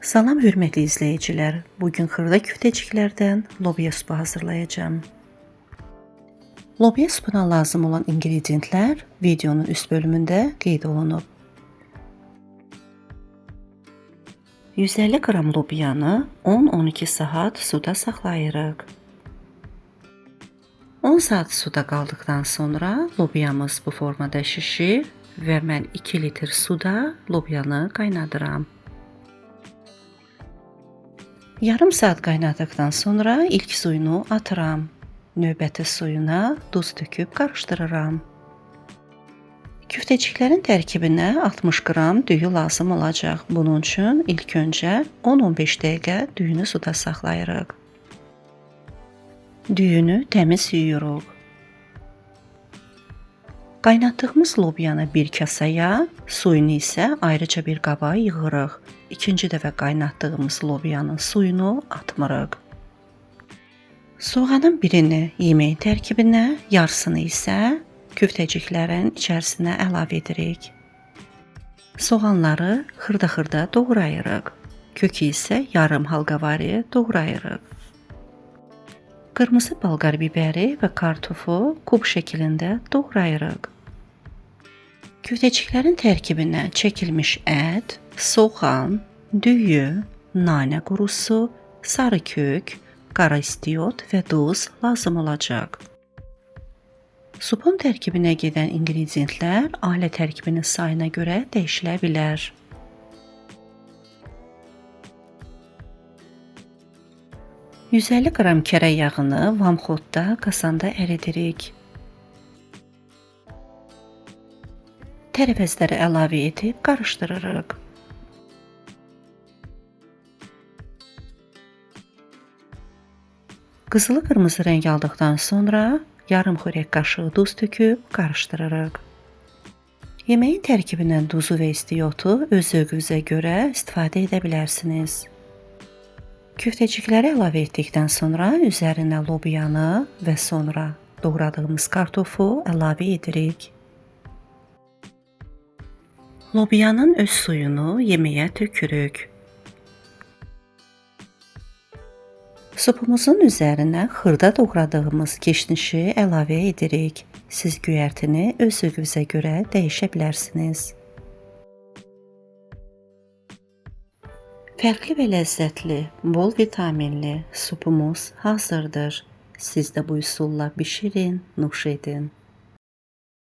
Salam hörmətli izləyicilər. Bugün xırda küftəciklərdən lobya supu hazırlayacağım. Lobya supuna lazım olan ingrediyentlər videonun üst bölümündə qeyd olunub. 150 qram lobyanı 10-12 saat suda saxlayırıq. 10 saat suda qaldıqdan sonra lobyamız bu formada şişir və mən 2 litr suda lobyanı qaynadıram. Yarım saat qaynadıqdan sonra ilk suyunu atıram. Növbəti suyuna duz töküb qarışdırıram. Küftəciklərin tərkibinə 60 qram düyü lazım olacaq. Bunun üçün ilk öncə 10-15 dəqiqə düyünü suda saxlayırıq. Düyünü təmiz yuyuruq. Qaynatdığımız lobyanı bir kasaya, suyunu isə ayrıca bir qaba yığırıq. İkinci dəfə qaynatdığımız lobyanın suyunu atmırıq. Soğanın birini yemək tərkibinə, yarısını isə küftəciklərin içərisinə əlavə edirik. Soğanları xırda-xırda doğrayırıq. Kökü isə yarım halqavari doğrayırıq. Qırmızı balqar bibəri və kartofu kub şəklində doğrayırıq. Küftəciklərin tərkibinə çəkilmiş ət, soğan, düyü, nanə qurusu, sarı kök, qara istiot və duz lazım olacaq. Supun tərkibinə gedən ingrediyentlər ailə tərkibinin sayına görə dəyişilə bilər. %150 qram kərə yağını vamxodda qazanda əridirik. Tərəvəzləri əlavə edib qarışdırırıq. Qızılı qırmızı rəng aldıqdan sonra yarım xörək qaşığı duz töküb qarışdırırıq. Yeməyin tərkibindən duzu və istiotu öz zövqünüzə görə istifadə edə bilərsiniz. Küftəcikləri əlavə etdikdən sonra üzərinə lobyanı və sonra doğradığımız kartofu əlavə edirik. Lobyanın öz suyunu yeməyə tökürük. Supumuzun üzərinə xırda doğradığımız keşnişi əlavə edirik. Siz göyərtini öz zövqünüzə görə dəyişə bilərsiniz. Fərqli və ləzzətli, bol vitaminli supumuz hazırdır. Siz də bu üsulla bişirin, nuş edin.